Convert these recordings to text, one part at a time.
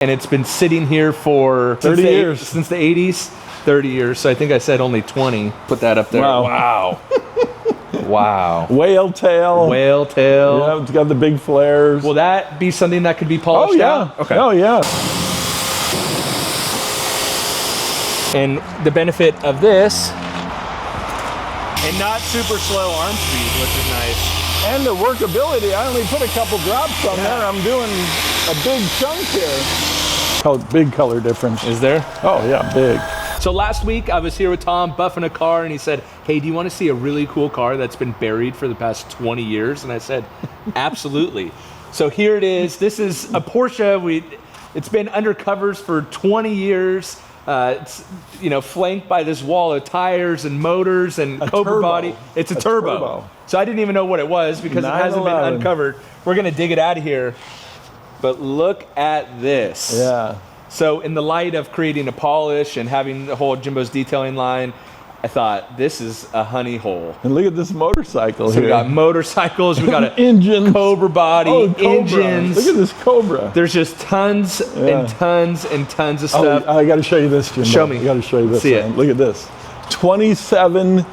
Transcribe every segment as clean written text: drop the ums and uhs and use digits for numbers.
And it's been sitting here for 30 years. Since the 80s, 30 years. So I think I said only 20. Put that up there. Wow. Wow. Whale tail. Whale tail. Yeah, it's got the big flares. Will that be something that could be polished Oh, yeah. out? Okay. Oh, yeah. And the benefit of this, and not super slow arm speed, which is nice. And the workability, I only put a couple drops on there. I'm doing a big chunk here. Big color difference. Is there? Oh, yeah, big. So last week I was here with Tom buffing a car and he said, hey, do you want to see a really cool car that's been buried for the past 20 years? And I said, absolutely. So here it is. This is a Porsche. It's been under covers for 20 years. It's flanked by this wall of tires and motors and Cobra body. It's a turbo. So I didn't even know what it was because it hasn't been uncovered. We're gonna dig it out of here. But look at this. Yeah. So in the light of creating a polish and having the whole JIMBO's detailing line, I thought this is a honey hole. And look at this motorcycle So here. we got motorcycles, we got an engine, Cobra body, engines. Look at this Cobra. There's just tons and tons and tons of stuff. I got to show you this, Jimbo. Show me. I got to show you this. See it. Look at this. 27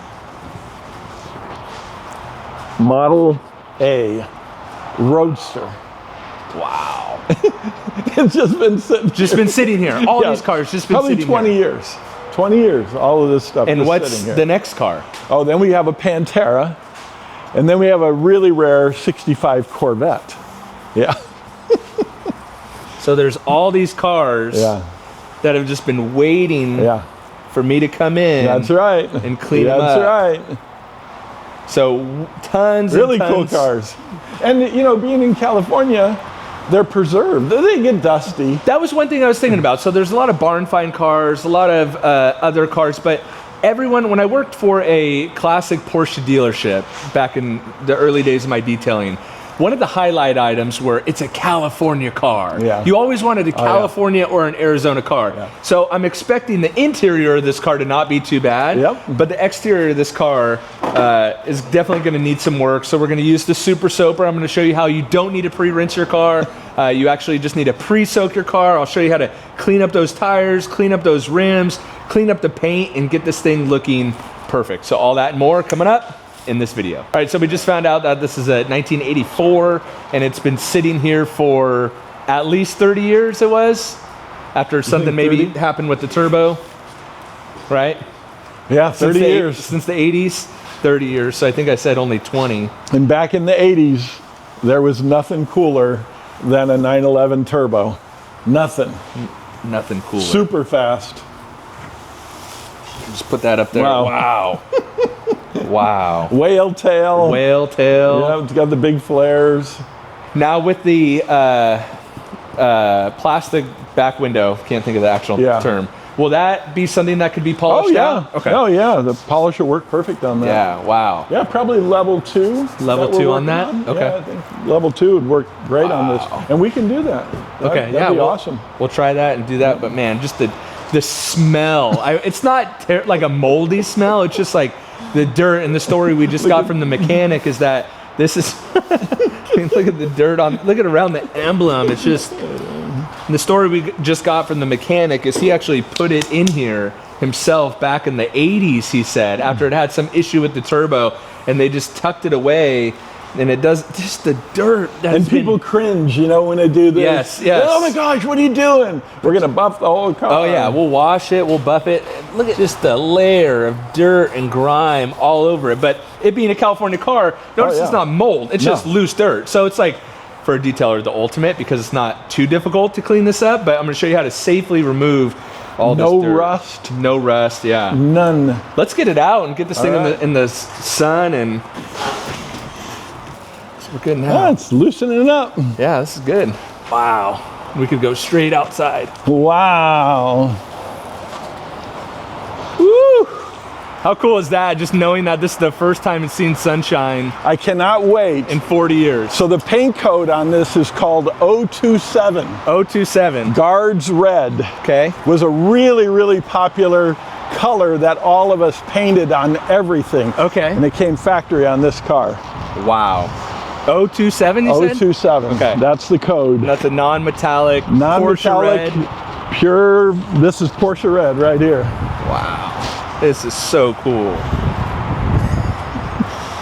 Model A Roadster. Wow. It's just been sitting here. All these cars just been probably sitting 20 here. years. 20 years, all of this stuff And is what's sitting here. the next car? Oh, then we have a Pantera, and then we have a really rare 65 Corvette. Yeah. So there's all these cars Yeah. that have just been waiting Yeah. for me to come in. That's right. And clean them up. That's right. So tons Really and tons. cool cars. And being in California, they're preserved. They get dusty. That was one thing I was thinking about. So there's a lot of barn find cars, a lot of other cars, but when I worked for a classic Porsche dealership back in the early days of my detailing, one of the highlight items were it's a California car. Yeah. You always wanted a California or an Arizona car. Yeah. So I'm expecting the interior of this car to not be too bad, but the exterior of this car is definitely going to need some work. So we're going to use the Super Soaper. I'm going to show you how you don't need to pre-rinse your car. You actually just need to pre-soak your car. I'll show you how to clean up those tires, clean up those rims, clean up the paint, and get this thing looking perfect. So all that and more coming up in this video. All right, so we just found out that this is a 1984 and it's been sitting here for at least 30 years it was, after something maybe happened with the turbo, right? Yeah, 30 years. Since the 80s, 30 years, so I think I said only 20. And back in the 80s, there was nothing cooler than a 911 turbo. Nothing. Nothing cooler. Super fast. Just put that up there. Wow. Wow. Whale tail. Whale tail. Yeah, it's got the big flares. Now with the plastic back window, can't think of the actual term. Will that be something that could be polished out? Okay. Oh yeah, the polish will work perfect on that. Yeah, wow. Yeah, probably level 2. Level 2 on that? Okay. Yeah, I think level 2 would work great on this. And we can do that. Okay, That'd be awesome. We'll try that and do that, but man, just the smell. It's not like a moldy smell, it's just like the dirt. And the story we just got from the mechanic is that this is, I mean, look at the dirt look at around the emblem. It's just, the story we just got from the mechanic is he actually put it in here himself back in the 80s, he said, after it had some issue with the turbo, and they just tucked it away. And it does, just the dirt. And people cringe, when they do this. Yes. Oh my gosh, what are you doing? We're going to buff the whole car. Oh yeah, we'll wash it, we'll buff it. Look at just the layer of dirt and grime all over it. But it being a California car, notice it's not mold, it's just loose dirt. So it's like, for a detailer, the ultimate, because it's not too difficult to clean this up. But I'm going to show you how to safely remove all this dirt. No rust. No rust, yeah. None. Let's get it out and get this thing in the sun, and we're good now. Yeah, it's loosening up. Yeah, this is good. Wow. We could go straight outside. Wow. Woo! How cool is that? Just knowing that this is the first time it's seen sunshine. I cannot wait. In 40 years. So the paint code on this is called 027. 027. Guards Red. Okay. Was a really, really popular color that all of us painted on everything. Okay. And it came factory on this car. Wow. 027, you said? 027. Okay. That's the code. That's a non-metallic, Non-metallic, Porsche red. pure, this is Porsche red right here. Wow. This is so cool.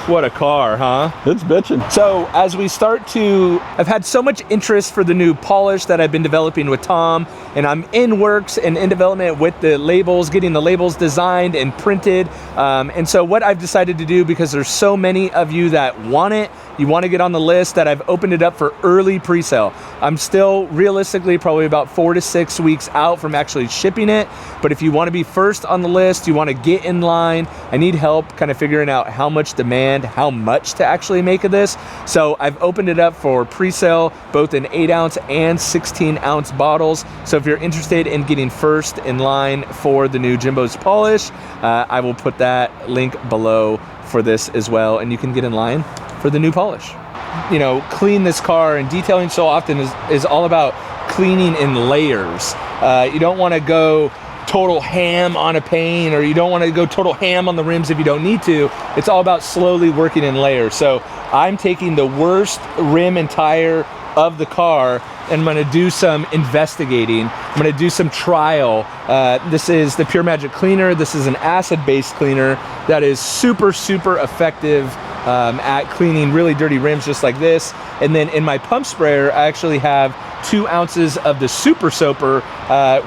What a car, huh? It's bitchin'. So as we start to, I've had so much interest for the new polish that I've been developing with Tom, and I'm in works and in development with the labels, getting the labels designed and printed. And so what I've decided to do, because there's so many of you that want it, you want to get on the list, that I've opened it up for early pre-sale. I'm still realistically probably about 4 to 6 weeks out from actually shipping it. But if you want to be first on the list, you want to get in line, I need help kind of figuring out how much demand, how much to actually make of this. So I've opened it up for pre-sale, both in 8-ounce and 16-ounce bottles. So if you're interested in getting first in line for the new JIMBO's polish, I will put that link below for this as well, and you can get in line for the new polish. You know, clean this car, and detailing so often is all about cleaning in layers. You don't want to go total ham on a paint, or you don't want to go total ham on the rims if you don't need to. It's all about slowly working in layers. So I'm taking the worst rim and tire of the car, and I'm gonna do some investigating. I'm gonna do some trial. This is the Pure Magic cleaner. This is an acid-based cleaner that is super, super effective at cleaning really dirty rims just like this. And then in my pump sprayer, I actually have 2 ounces of the Super Soaper,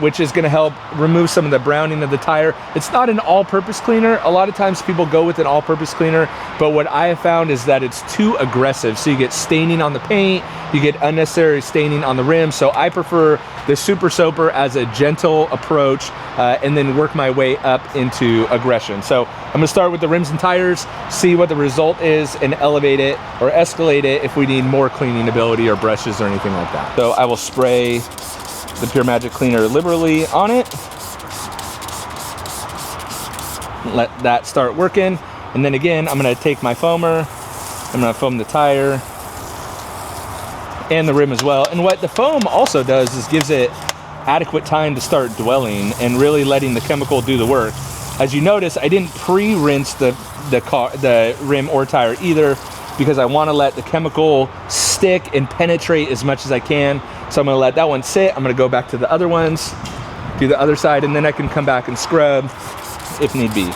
which is gonna help remove some of the browning of the tire. It's not an all-purpose cleaner. A lot of times people go with an all-purpose cleaner, but what I have found is that it's too aggressive. So you get staining on the paint, you get unnecessary staining on the rim. So I prefer the Super Soaper as a gentle approach, and then work my way up into aggression. So I'm gonna start with the rims and tires, see what the result is, and elevate it or escalate it if we need more cleaning ability or brushes or anything like that. So I will spray the Pure Magic cleaner liberally on it. Let that start working. And then again, I'm gonna take my foamer, I'm gonna foam the tire and the rim as well. And what the foam also does is gives it adequate time to start dwelling and really letting the chemical do the work. As you notice, I didn't pre-rinse the rim or tire either, because I want to let the chemical stick and penetrate as much as I can. So I'm going to let that one sit. I'm going to go back to the other ones, do the other side, and then I can come back and scrub if need be.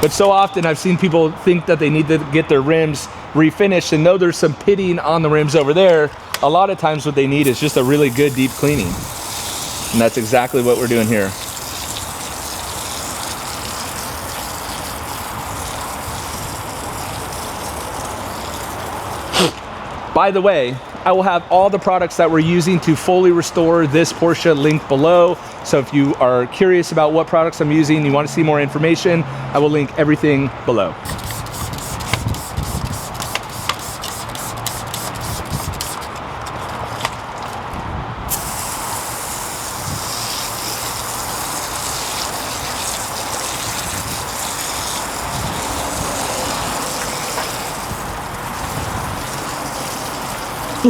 But so often I've seen people think that they need to get their rims refinished, and though there's some pitting on the rims over there, a lot of times what they need is just a really good deep cleaning. And that's exactly what we're doing here. By the way, I will have all the products that we're using to fully restore this Porsche linked below. So if you are curious about what products I'm using, you want to see more information, I will link everything below.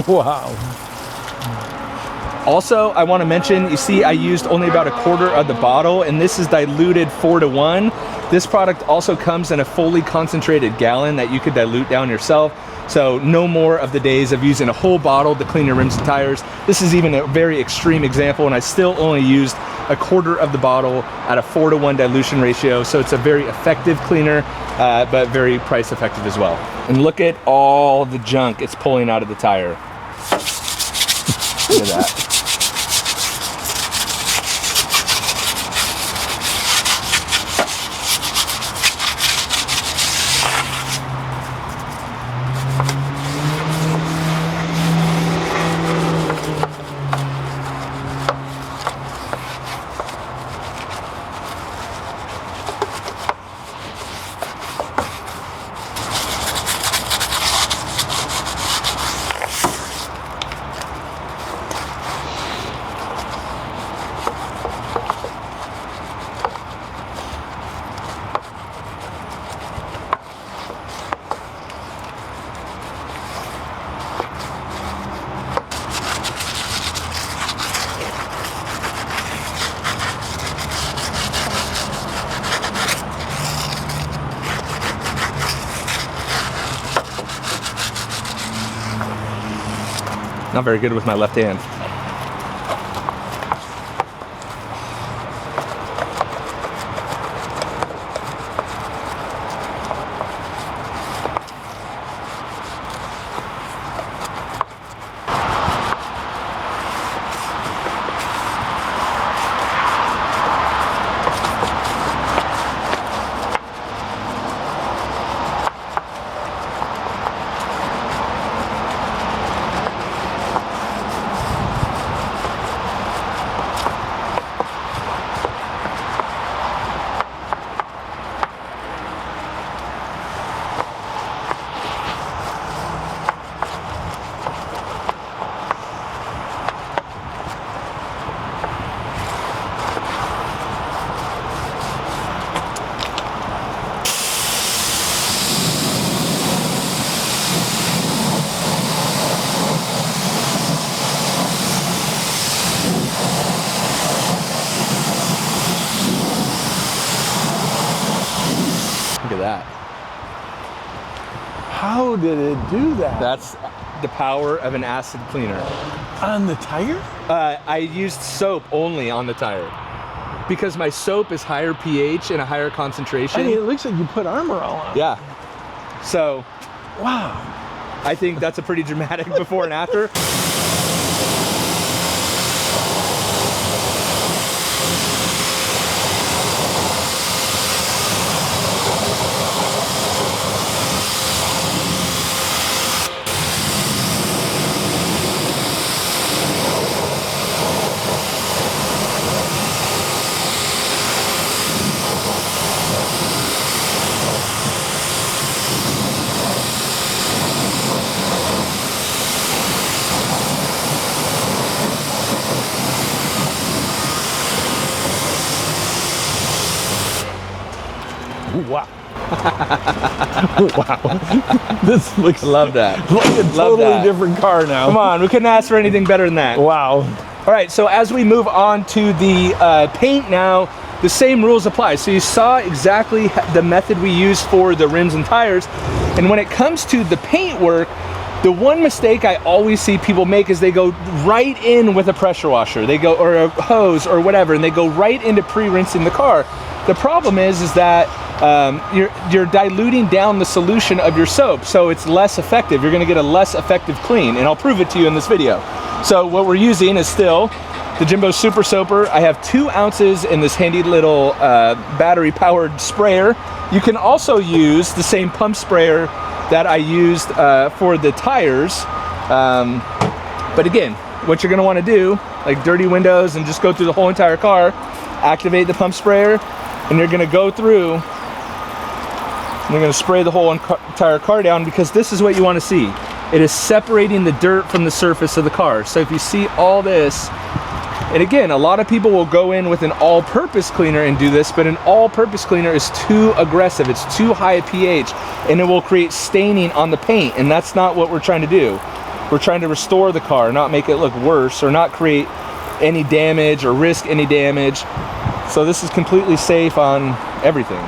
Wow. Also, I want to mention, you see I used only about 1/4 of the bottle, and this is diluted 4:1. This product also comes in a fully concentrated gallon that you could dilute down yourself. So no more of the days of using a whole bottle to clean your rims and tires. This is even a very extreme example, and I still only used 1/4 of the bottle at a 4:1 dilution ratio. So it's a very effective cleaner, but very price effective as well. And look at all the junk it's pulling out of the tire. Look at that. Not very good with my left hand. Look at that. How did it do that? That's the power of an acid cleaner. On the tire? I used soap only on the tire because my soap is higher pH and a higher concentration. I mean, it looks like you put Armor All on. Yeah. So, wow. I think that's a pretty dramatic before and after. Wow. Wow. This looks Love that. like a totally different car now. Come on, we couldn't ask for anything better than that. Wow. All right, so as we move on to the paint now, the same rules apply. So you saw exactly the method we use for the rims and tires. And when it comes to the paint work, the one mistake I always see people make is they go right in with a pressure washer. They go, or a hose or whatever, and they go right into pre-rinsing the car. The problem is that you're diluting down the solution of your soap, so it's less effective. You're gonna get a less effective clean, and I'll prove it to you in this video. So what we're using is still the JIMBO Super Soaper. I have 2 ounces in this handy little battery-powered sprayer. You can also use the same pump sprayer that I used for the tires. But again, what you're gonna wanna do, like dirty windows and just go through the whole entire car, activate the pump sprayer, and you're gonna go through, and you're gonna spray the whole entire car down, because this is what you wanna see. It is separating the dirt from the surface of the car. So if you see all this, and again, a lot of people will go in with an all-purpose cleaner and do this, but an all-purpose cleaner is too aggressive. It's too high a pH, and it will create staining on the paint, and that's not what we're trying to do. We're trying to restore the car, not make it look worse, or not create any damage or risk any damage. So this is completely safe on everything.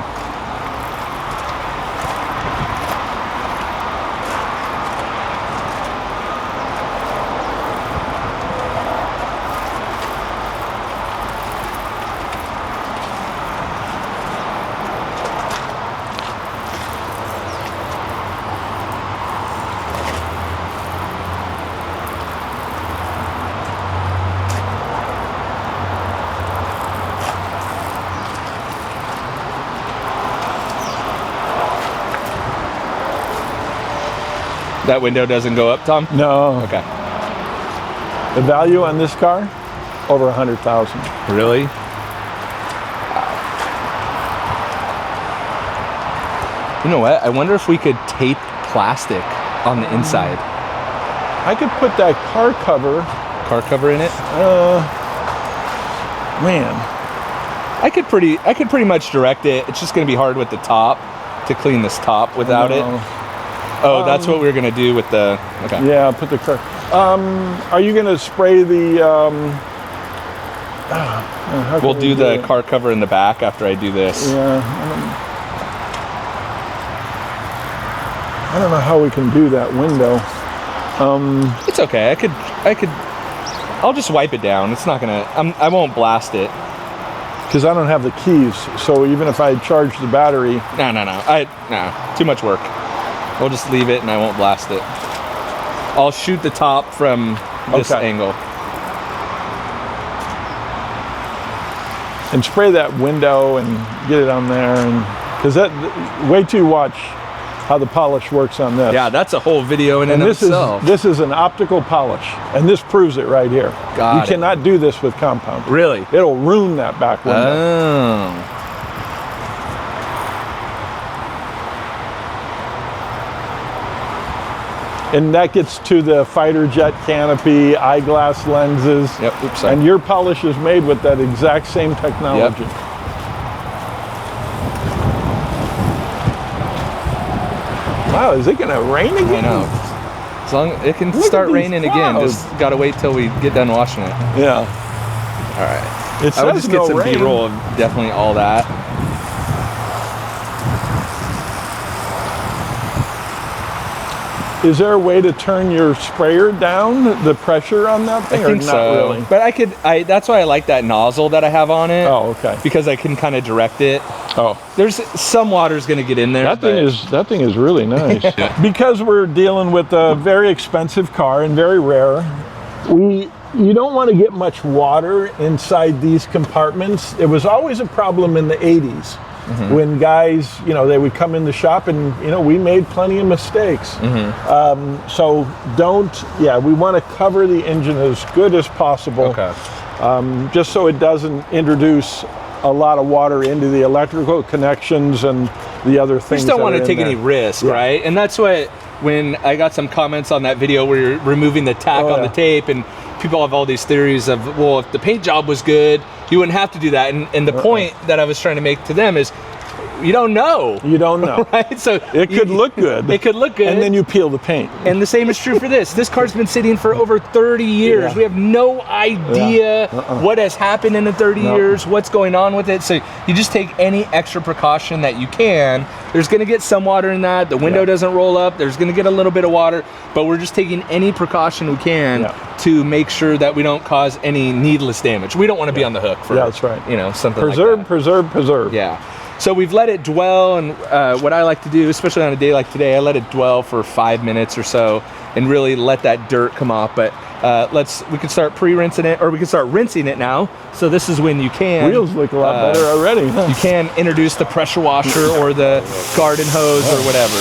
That window doesn't go up, Tom? No. Okay. The value on this car, over 100,000. Really? You know what? I wonder if we could tape plastic on the inside. I could put that car cover In it? Man. I could pretty much direct it. It's just gonna be hard with the top to clean this top without it. Oh, that's what we were gonna do with the, okay. Yeah, put the car. Are you gonna spray the, We'll do the car cover in the back after I do this. Yeah. I don't know how we can do that window. It's okay. I'll just wipe it down. It's not gonna. I won't blast it. Because I don't have the keys, so even if I charge the battery... No. Too much work. We'll just leave it and I won't blast it. I'll shoot the top from this angle. And spray that window and get it on there. And because wait till you watch how the polish works on this. Yeah, that's a whole video in and of itself. This is an optical polish, and this proves it right here. You cannot do this with compound. Really? It'll ruin that back window. Oh. And that gets to the fighter jet canopy, eyeglass lenses. Yep, oops, sorry. And your polish is made with that exact same technology. Yep. Wow, is it going to rain again? I know. As long as it can start raining again, just gotta wait till we get done washing it. Yeah. All right. I would just get some B-roll of definitely all that. Is there a way to turn your sprayer down, the pressure on that thing? I think or not so. Really? But that's why I like that nozzle that I have on it. Oh, okay. Because I can kind of direct it. Oh. There's some water's gonna get in there. That thing is really nice. Because we're dealing with a very expensive car and very rare, you don't want to get much water inside these compartments. It was always a problem in the 80s. Mm-hmm. When guys, they would come in the shop and, we made plenty of mistakes. Mm-hmm. So we want to cover the engine as good as possible. Okay. Just so it doesn't introduce a lot of water into the electrical connections and the other things. You just don't want to take any risk, right? And that's what, when I got some comments on that video where you're removing the tack on the tape, and people have all these theories of, well, if the paint job was good, you wouldn't have to do that. And the point that I was trying to make to them is, you don't know. You don't know. Right? So it could look good. It could look good. And then you peel the paint. And the same is true for this. This car's been sitting for over 30 years. Yeah. We have no idea what has happened in the 30 years, what's going on with it. So you just take any extra precaution that you can. There's going to get some water in that. The window doesn't roll up. There's going to get a little bit of water. But we're just taking any precaution we can to make sure that we don't cause any needless damage. We don't want to be on the hook for that's right. Something like that. Preserve. Yeah. So we've let it dwell, and what I like to do, especially on a day like today, I let it dwell for 5 minutes or so and really let that dirt come off. But we can start pre-rinsing it, or we can start rinsing it now. So this is when you can. Wheels look a lot better already. Huh? You can introduce the pressure washer or the garden hose or whatever.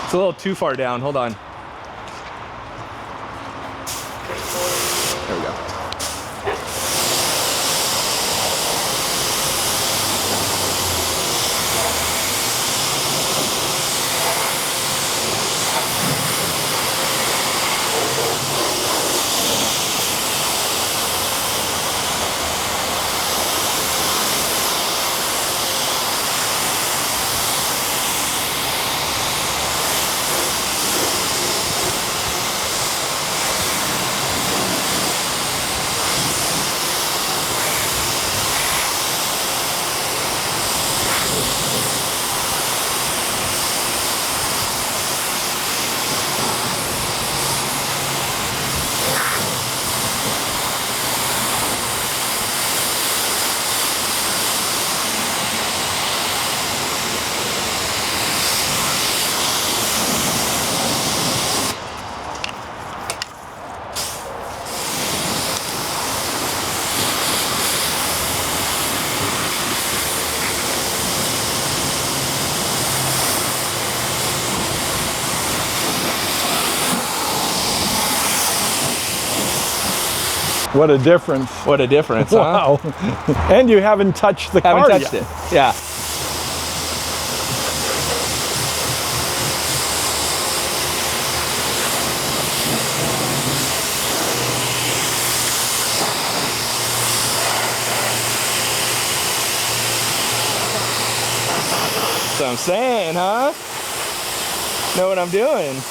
It's a little too far down. Hold on. There we go. What a difference. What a difference, huh? Wow. And you haven't touched the car yet. Haven't touched it, yeah. That's what I'm saying, huh? Know what I'm doing.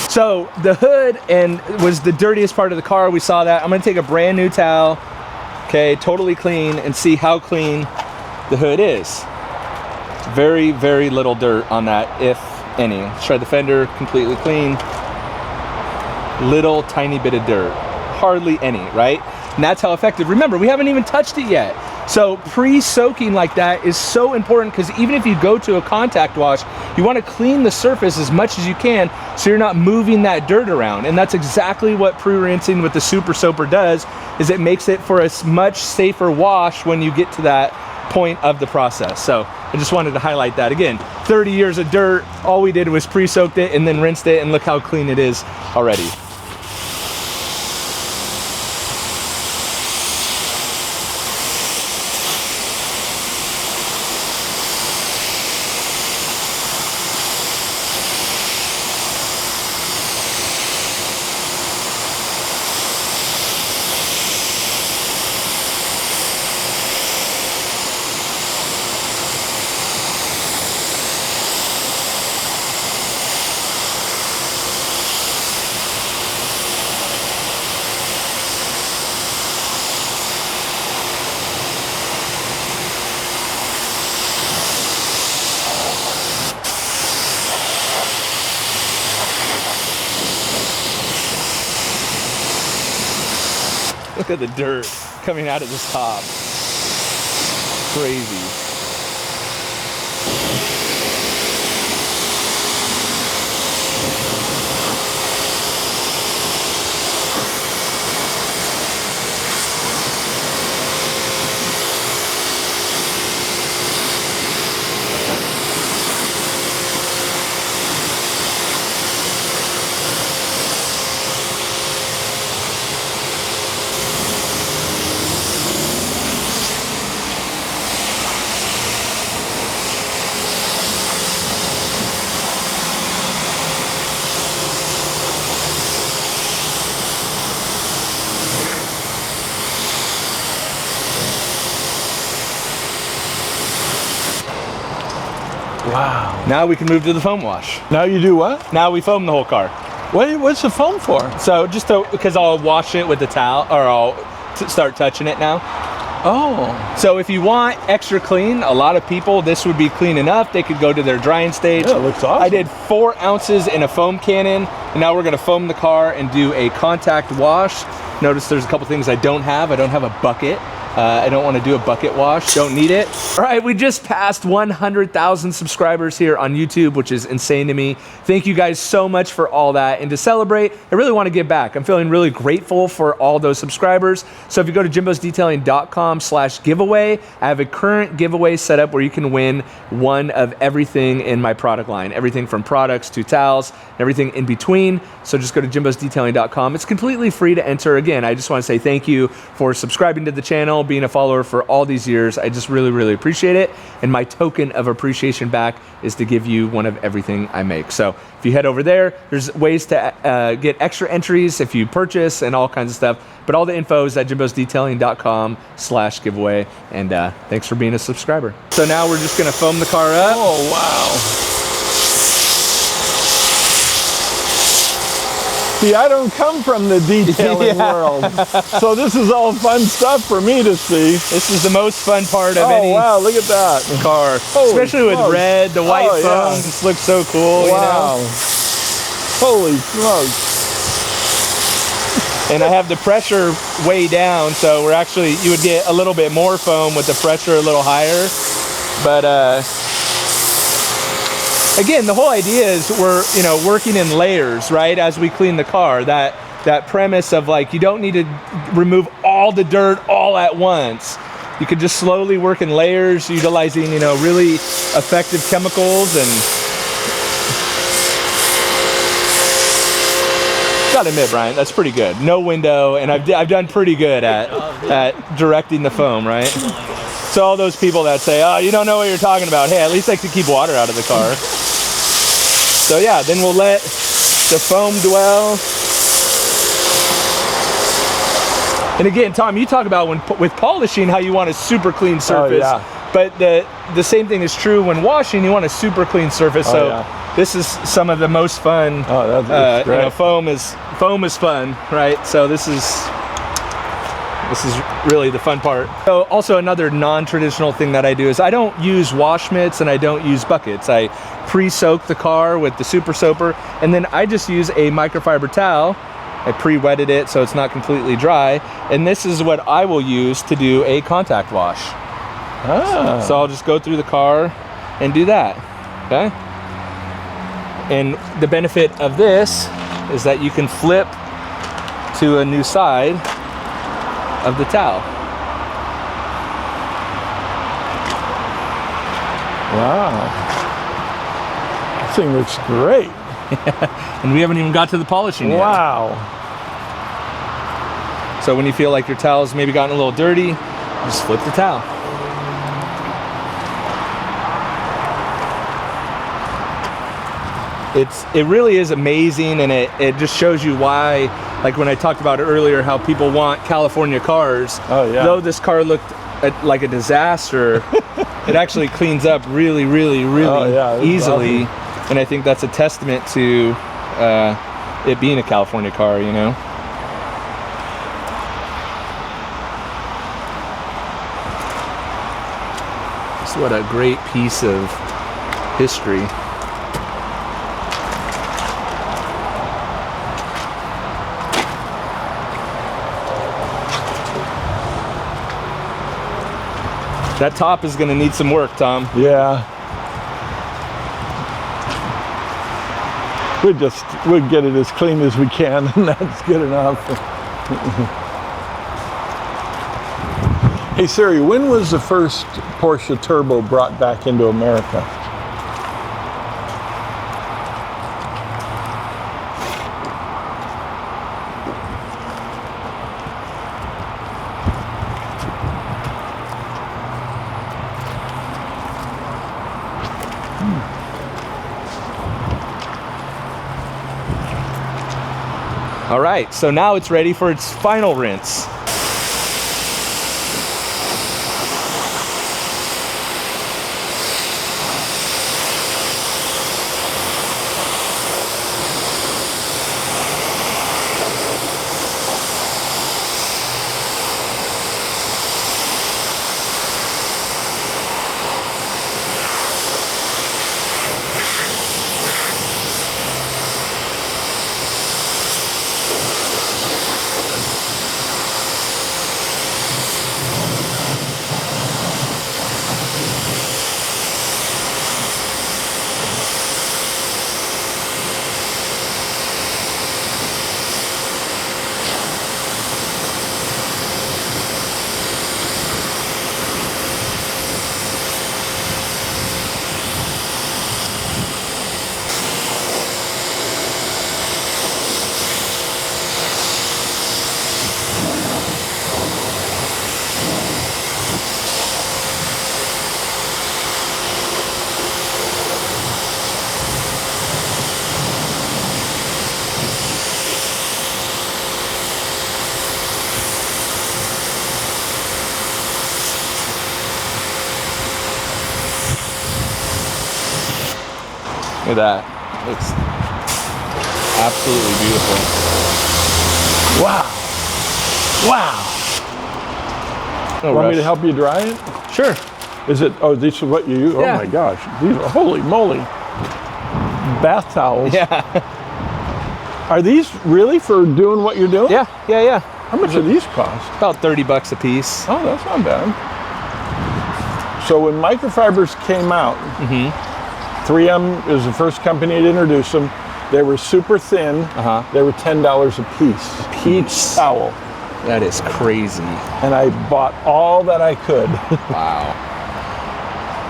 So the hood was the dirtiest part of the car. We saw that. I'm gonna take a brand new towel, okay, totally clean, and see how clean the hood is. Very, very little dirt on that, if any. Let's try the fender, completely clean. Little tiny bit of dirt, hardly any, right? And that's how effective. Remember, we haven't even touched it yet. So pre-soaking like that is so important, because even if you go to a contact wash, you want to clean the surface as much as you can so you're not moving that dirt around. And that's exactly what pre-rinsing with the Super Soaper does, is it makes it for a much safer wash when you get to that point of the process. So I just wanted to highlight that. Again, 30 years of dirt, all we did was pre-soaked it and then rinsed it, and look how clean it is already. Look at the dirt coming out of this top. Crazy. Wow. Now we can move to the foam wash. Now you do what? Now we foam the whole car. What's the foam for? So just because I'll wash it with the towel, or I'll start touching it now. Oh. So if you want extra clean, a lot of people, this would be clean enough. They could go to their drying stage. Yeah, it looks awesome. I did 4 ounces in a foam cannon, and now we're gonna foam the car and do a contact wash. Notice there's a couple things I don't have. I don't have a bucket. I don't want to do a bucket wash, don't need it. All right, we just passed 100,000 subscribers here on YouTube, which is insane to me. Thank you guys so much for all that. And to celebrate, I really want to give back. I'm feeling really grateful for all those subscribers. So if you go to jimbosdetailing.com/giveaway, I have a current giveaway set up where you can win one of everything in my product line, everything from products to towels, everything in between. So just go to jimbosdetailing.com. It's completely free to enter. Again, I just want to say thank you for subscribing to the channel, being a follower for all these years. I just really, really appreciate it. And my token of appreciation back is to give you one of everything I make. So if you head over there, there's ways to get extra entries if you purchase and all kinds of stuff. But all the info is at jimbosdetailing.com/giveaway. And thanks for being a subscriber. So now we're just gonna foam the car up. Oh, wow. See, I don't come from the detailing world, so this is all fun stuff for me to see. This is the most fun part of any wow, look at that car. Holy especially with smokes. red, the white foam just looks so cool. Wow. You know? Holy smokes. And I have the pressure way down, so we're actually, you would get a little bit more foam with the pressure a little higher. But again, the whole idea is we're, you know, working in layers, right? As we clean the car, that premise of like, you don't need to remove all the dirt all at once. You can just slowly work in layers, utilizing, you know, really effective chemicals. And gotta admit, Brian, that's pretty good. No window, and I've done pretty good at directing the foam, right? So all those people that say, oh, you don't know what you're talking about. Hey, at least I could keep water out of the car. So yeah, then we'll let the foam dwell. And again, Tom, you talk about with polishing how you want a super clean surface. Oh, yeah. But the same thing is true when washing. You want a super clean surface. Oh, so yeah. this is some of the most fun. Oh, that's great. You know, foam is fun, right? So this is really the fun part. So also another non-traditional thing that I do is I don't use wash mitts and I don't use buckets. I pre-soak the car with the super soaper, and then I just use a microfiber towel. I pre-wetted it so it's not completely dry, and this is what I will use to do a contact wash. Ah. So I'll just go through the car and do that, okay? And the benefit of this is that you can flip to a new side of the towel. Wow. This thing looks great. And we haven't even got to the polishing yet. Wow. So when you feel like your towel's maybe gotten a little dirty, just flip the towel. It really is amazing, and it just shows you why, like when I talked about it earlier, how people want California cars. Oh, yeah. Though this car looked like a disaster, it actually cleans up really, really, really easily. Awesome. And I think that's a testament to it being a California car, you know? Just what a great piece of history. That top is gonna need some work, Tom. Yeah. We'll get it as clean as we can, and that's good enough. Hey Siri, when was the first Porsche Turbo brought back into America? All right, so now it's ready for its final rinse. Look at that. Looks absolutely beautiful. Wow. Wow. No Want me rush. to help you dry it? Sure. Is it, oh, this is what you use? Yeah. Oh my gosh. These are, holy moly. Bath towels. Yeah. Are these really for doing what you're doing? Yeah, yeah, yeah. How much do these cost? About 30 bucks a piece. Oh, that's not bad. So when microfibers came out, 3M is the first company to introduce them. They were super thin. They were $10 a piece. Each towel. That is crazy. And I bought all that I could. Wow.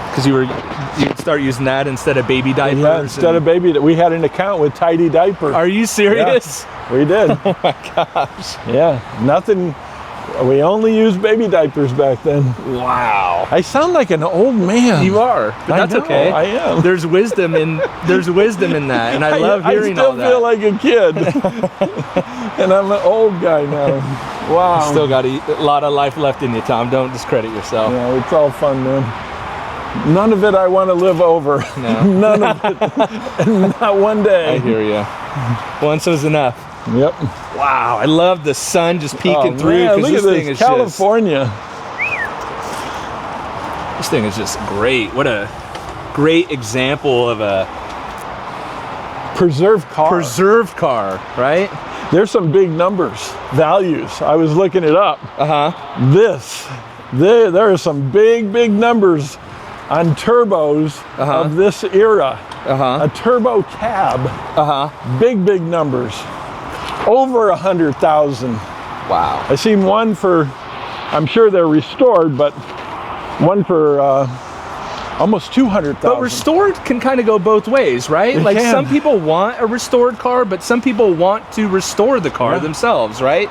Because you'd start using that instead of baby diapers. Yeah, instead of baby, we had an account with Tidy Diaper. Are you serious? Yeah, we did. Oh my gosh. Yeah, nothing. We only used baby diapers back then. Wow. I sound like an old man. You are, but that's I know, okay. I am. There's wisdom in that, and I love hearing all that. I still feel like a kid. And I'm an old guy now. Wow. Still got a lot of life left in you, Tom. Don't discredit yourself. Yeah, it's all fun, man. None of it I want to live over. No. None of it. Not one day. I hear you. Once was enough. Yep. Wow, I love the sun just peeking through. Man, look this at thing this, is California. This thing is just great. What a great example of a preserved car. Preserved car, right? There's some big numbers, values. I was looking it up. There are some big numbers on turbos of this era. A turbo cab. Big numbers. Over 100,000. Wow. I seen one for, I'm sure they're restored, but one for almost 200,000. But restored can kind of go both ways, right? It like can. some people want a restored car, but some people want to restore the car themselves, right?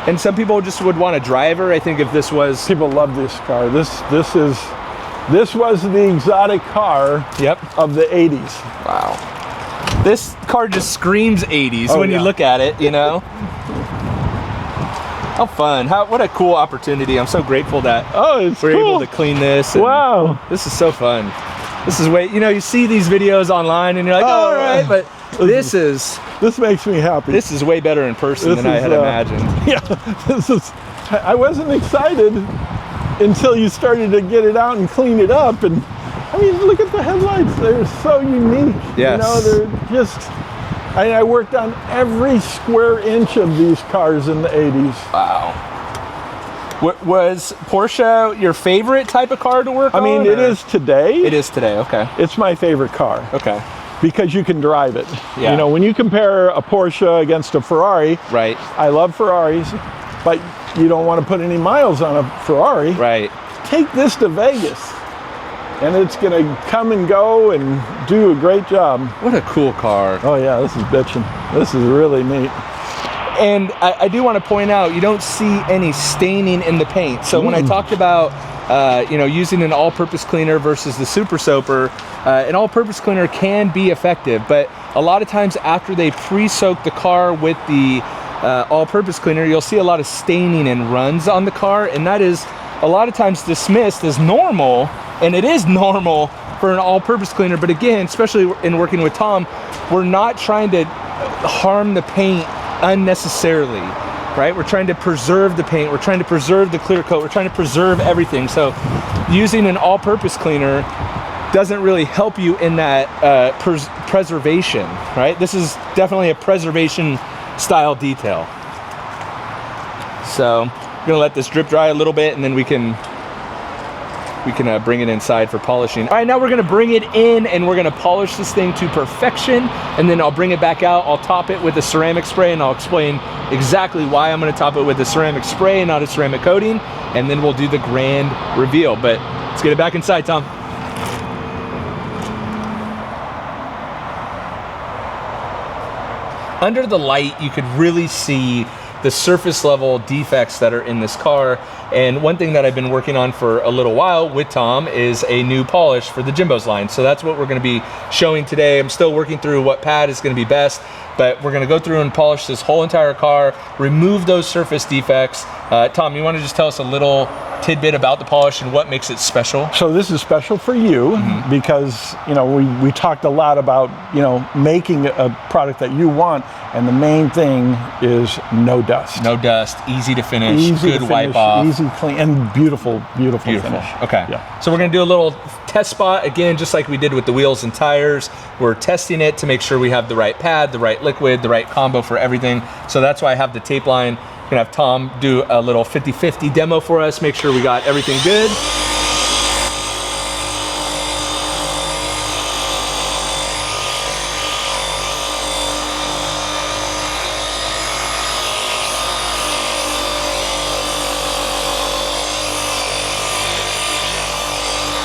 And some people just would want a driver. I think if this was... People love this car. This was the exotic car of the 80s. Wow. This car just screams 80s when you look at it, you know? How fun. What a cool opportunity. I'm so grateful that we're able to clean this. Wow. This is so fun. This is way, you know, you see these videos online and you're like, oh, all right, but this makes me happy. This is way better in person than I had imagined. Yeah, I wasn't excited until you started to get it out and clean it up. And I mean, look at the headlights. They're so unique. Yes. You know, they're just, I worked on every square inch of these cars in the 80s. Wow. Was Porsche your favorite type of car to work on? I mean, it is today. It is today, okay. It's my favorite car. Okay. Because you can drive it. Yeah. You know, when you compare a Porsche against a Ferrari, right. I love Ferraris, but you don't want to put any miles on a Ferrari. Right. Take this to Vegas, and it's going to come and go and do a great job. What a cool car. Oh yeah, this is bitchin'. This is really neat. And I do want to point out, you don't see any staining in the paint. So when I talked about, you know, using an all-purpose cleaner versus the super soaper, an all-purpose cleaner can be effective, but a lot of times after they pre-soak the car with the all-purpose cleaner, you'll see a lot of staining and runs on the car, and that is a lot of times dismissed as normal, and it is normal for an all-purpose cleaner. But again, especially in working with Tom, we're not trying to harm the paint unnecessarily, right? We're trying to preserve the paint, we're trying to preserve the clear coat, we're trying to preserve everything. So using an all-purpose cleaner doesn't really help you in that preservation, right? This is definitely a preservation style detail. So I'm gonna let this drip dry a little bit, and then we can bring it inside for polishing. All right, now we're gonna bring it in and we're gonna polish this thing to perfection, and then I'll bring it back out. I'll top it with a ceramic spray, and I'll explain exactly why I'm gonna top it with a ceramic spray and not a ceramic coating, and then we'll do the grand reveal. But let's get it back inside, Tom. Under the light, you could really see the surface level defects that are in this car. And one thing that I've been working on for a little while with Tom is a new polish for the JIMBO's line. So that's what we're gonna be showing today. I'm still working through what pad is gonna be best, but we're gonna go through and polish this whole entire car, remove those surface defects. Tom, you wanna just tell us a little tidbit about the polish and what makes it special? So this is special for you because, you know, we talked a lot about, you know, making a product that you want, and the main thing is no dust. No dust, easy to finish, easy good to wipe finish, off. Easy, clean, and beautiful finish. Okay. Yeah. So we're gonna do a little test spot, again, just like we did with the wheels and tires. We're testing it to make sure we have the right pad, the right liquid, the right combo for everything. So that's why I have the tape line. We're gonna have Tom do a little 50-50 demo for us, make sure we got everything good.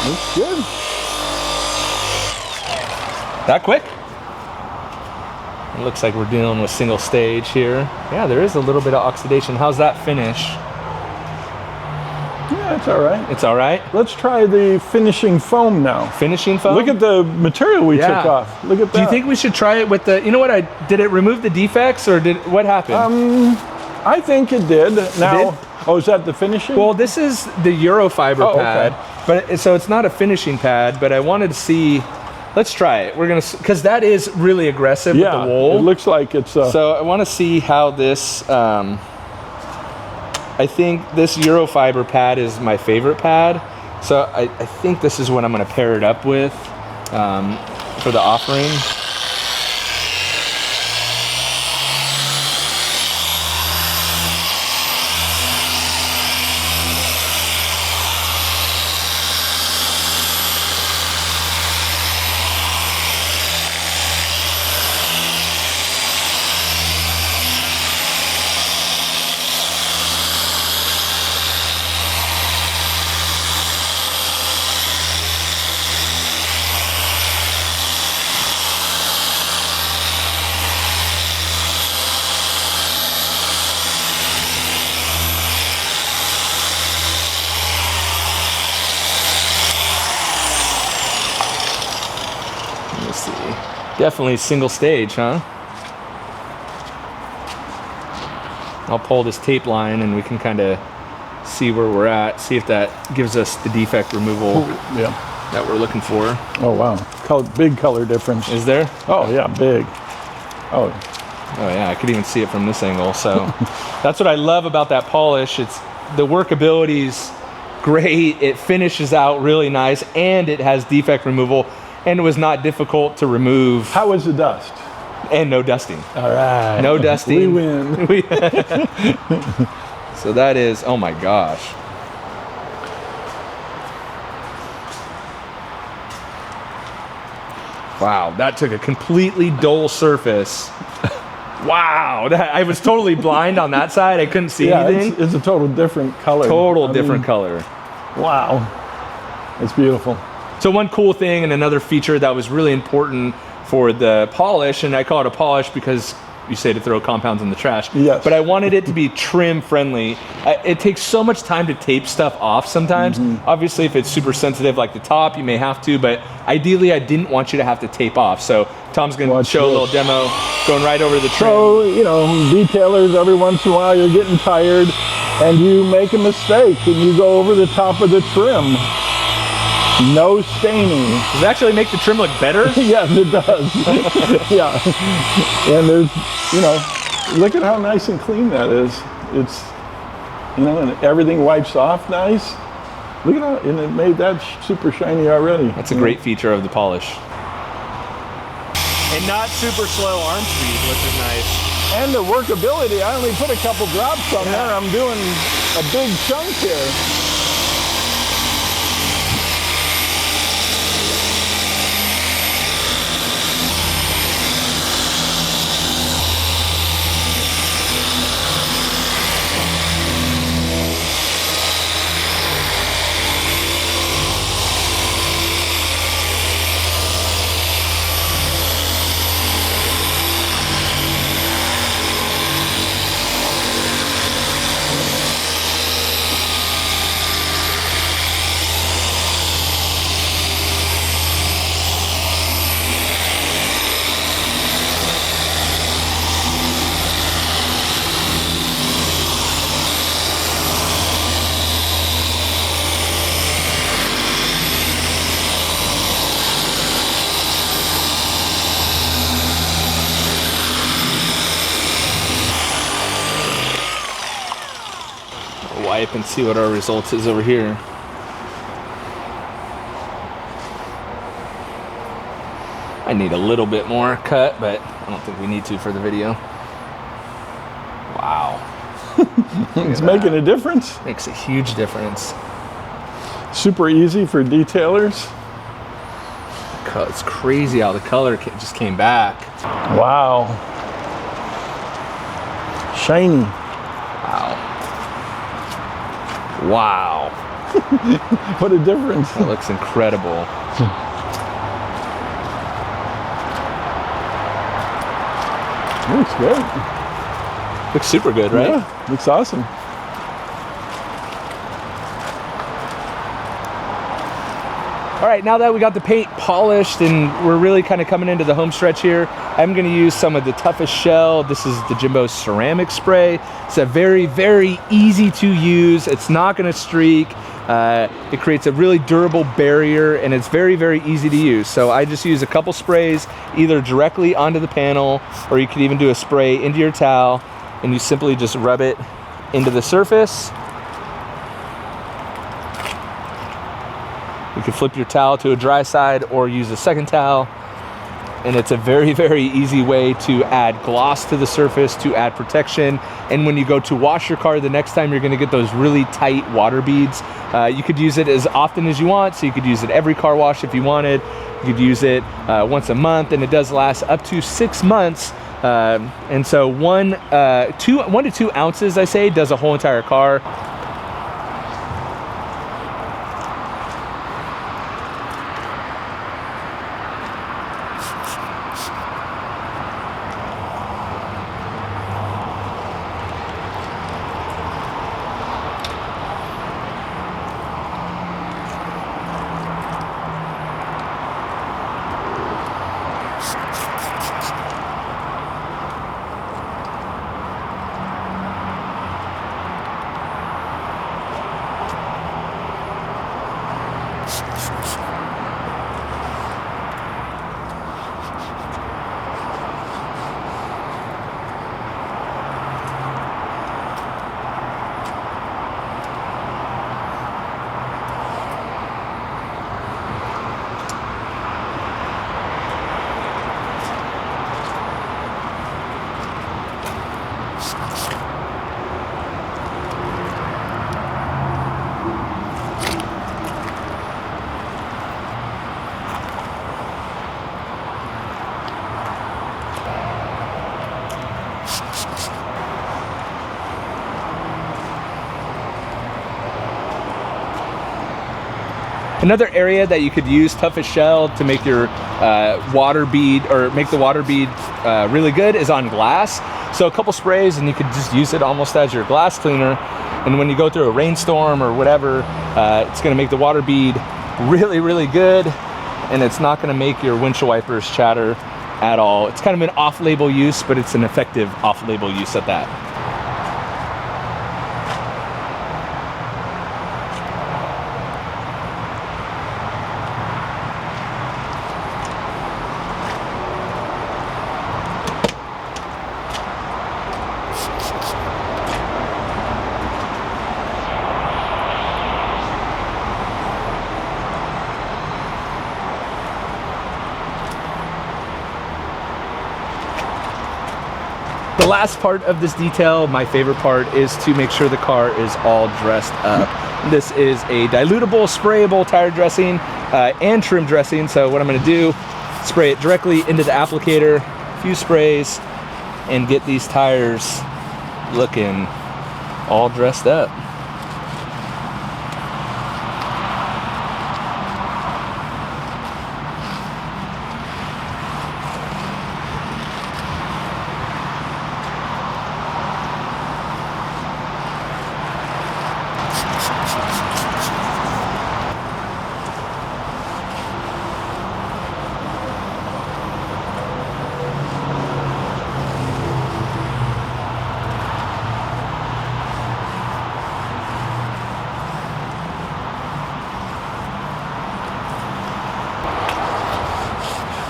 Looks good. That quick? It looks like we're dealing with single stage here. Yeah, there is a little bit of oxidation. How's that finish? Yeah, it's all right. It's all right? Let's try the finishing foam now. Finishing foam? Look at the material we took off. Look at that. Do you think we should try it with the, you know what, did it remove the defects or what happened? I think it did. Now, oh, is that the finishing? Well, this is the Eurofiber pad, but so it's not a finishing pad, but I wanted to see, let's try it. We're going to, because that is really aggressive with the wool. It looks like it's So I want to see how this, I think this Eurofiber pad is my favorite pad. So I think this is what I'm going to pair it up with for the offering. Let's see. Definitely single stage, huh? I'll pull this tape line and we can kind of see where we're at, see if that gives us the defect removal that we're looking for. Oh, wow. Big color difference. Is there? Oh, yeah, big. Oh, yeah, I could even see it from this angle. So that's what I love about that polish. It's the workability's great. It finishes out really nice and it has defect removal and it was not difficult to remove. How was the dust? And no dusting. All right. No dusting. We win. So that is, oh my gosh. Wow, that took a completely dull surface. Wow, I was totally blind on that side. I couldn't see anything. It's a total different color. Different color. Wow, it's beautiful. So one cool thing and another feature that was really important for the polish, and I call it a polish because you say to throw compounds in the trash. Yes. But I wanted it to be trim friendly. It takes so much time to tape stuff off sometimes. Obviously, if it's super sensitive like the top, you may have to, but ideally I didn't want you to have to tape off. So Tom's gonna show a little demo going right over the trim. So, you know, detailers, every once in a while you're getting tired and you make a mistake and you go over the top of the trim. No staining. Does it actually make the trim look better? Yes, it does. Yeah. And there's, you know, look at how nice and clean that is. It's, you know, and everything wipes off nice. Look at how, and it made that super shiny already. That's a great feature of the polish. And not super slow arm speed, which is nice. And the workability, I only put a couple drops on there. I'm doing a big chunk here. Wipe and see what our result is over here. I need a little bit more cut, but I don't think we need to for the video. Wow. It's making a difference. Makes a huge difference. Super easy for detailers. It's crazy how the color just came back. Wow. Shiny. Wow. Wow. What a difference. That looks incredible. Looks good. Looks super good, right? Yeah, looks awesome. All right, now that we got the paint polished and we're really kind of coming into the home stretch here, I'm gonna use some of the toughest shell. This is the JIMBO ceramic spray. It's a very, very easy to use. It's not gonna streak. It creates a really durable barrier, and it's very, very easy to use. So I just use a couple sprays either directly onto the panel, or you could even do a spray into your towel, and you simply just rub it into the surface. You can flip your towel to a dry side or use a second towel. And it's a very, very easy way to add gloss to the surface, to add protection. And when you go to wash your car the next time, you're gonna get those really tight water beads. You could use it as often as you want, so you could use it every car wash if you wanted. You could use it once a month, and it does last up to 6 months. And so 1 to 2 ounces, I say, does a whole entire car. Another area that you could use toughest shell to make your water bead, or make the water bead really good, is on glass. So a couple sprays and you could just use it almost as your glass cleaner. And when you go through a rainstorm or whatever, it's gonna make the water bead really, really good. And it's not gonna make your windshield wipers chatter at all. It's kind of an off-label use, but it's an effective off-label use at that. The last part of this detail, my favorite part, is to make sure the car is all dressed up. This is a dilutable, sprayable tire dressing and trim dressing. So what I'm gonna do, spray it directly into the applicator, a few sprays, and get these tires looking all dressed up.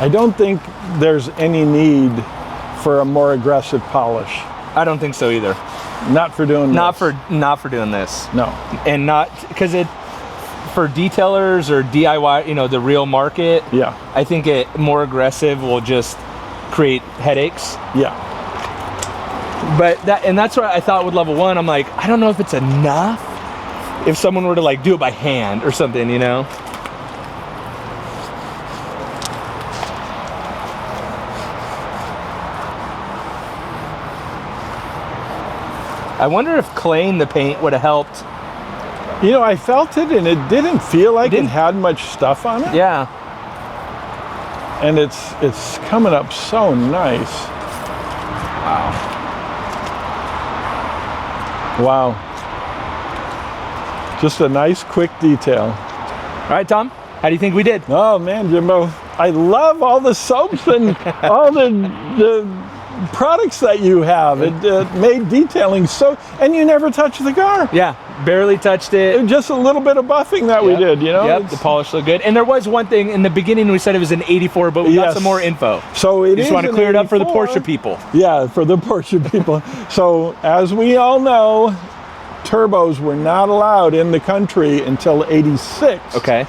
I don't think there's any need for a more aggressive polish. I don't think so either. Not for doing not this. Not for doing this. No. And not because it, for detailers or DIY, you know, the real market. Yeah. I think it more aggressive will just create headaches. Yeah. But that's what I thought with level 1. I'm like, I don't know if it's enough if someone were to like do it by hand or something, you know. I wonder if claying the paint would have helped. You know, I felt it and it didn't feel like it had much stuff on it. Yeah. And it's coming up so nice. Wow. Wow. Just a nice quick detail. All right, Tom. How do you think we did? Oh man, Jimbo, I love all the soaps and all the products that you have. It made detailing so, and you never touched the car. Yeah, barely touched it. Just a little bit of buffing that we did, you know? Yep, the polish looked good. And there was one thing, in the beginning we said it was an 84, but we got some more info. So it just want to clear it up for the Porsche people. Yeah, for the Porsche people. So as we all know, turbos were not allowed in the country until 86. Okay.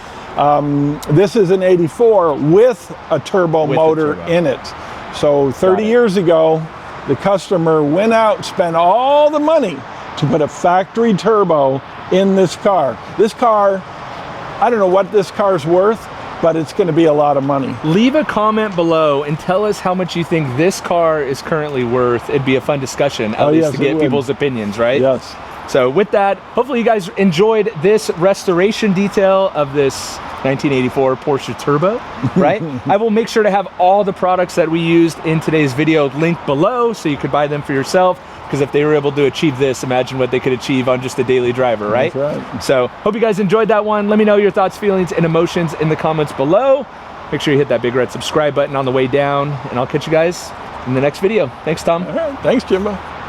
This is an 84 with a turbo motor in it. So 30 years ago, the customer went out, spent all the money to put a factory turbo in this car. This car, I don't know what this car's worth, but it's going to be a lot of money. Leave a comment below and tell us how much you think this car is currently worth. It'd be a fun discussion, at least to get people's opinions, right? Yes. So with that, hopefully you guys enjoyed this restoration detail of this 1984 Porsche Turbo, right? I will make sure to have all the products that we used in today's video linked below so you could buy them for yourself, because if they were able to achieve this, imagine what they could achieve on just a daily driver, right? That's right. So hope you guys enjoyed that one. Let me know your thoughts, feelings, and emotions in the comments below. Make sure you hit that big red subscribe button on the way down, and I'll catch you guys in the next video. Thanks, Tom. All right. Thanks, Jimbo.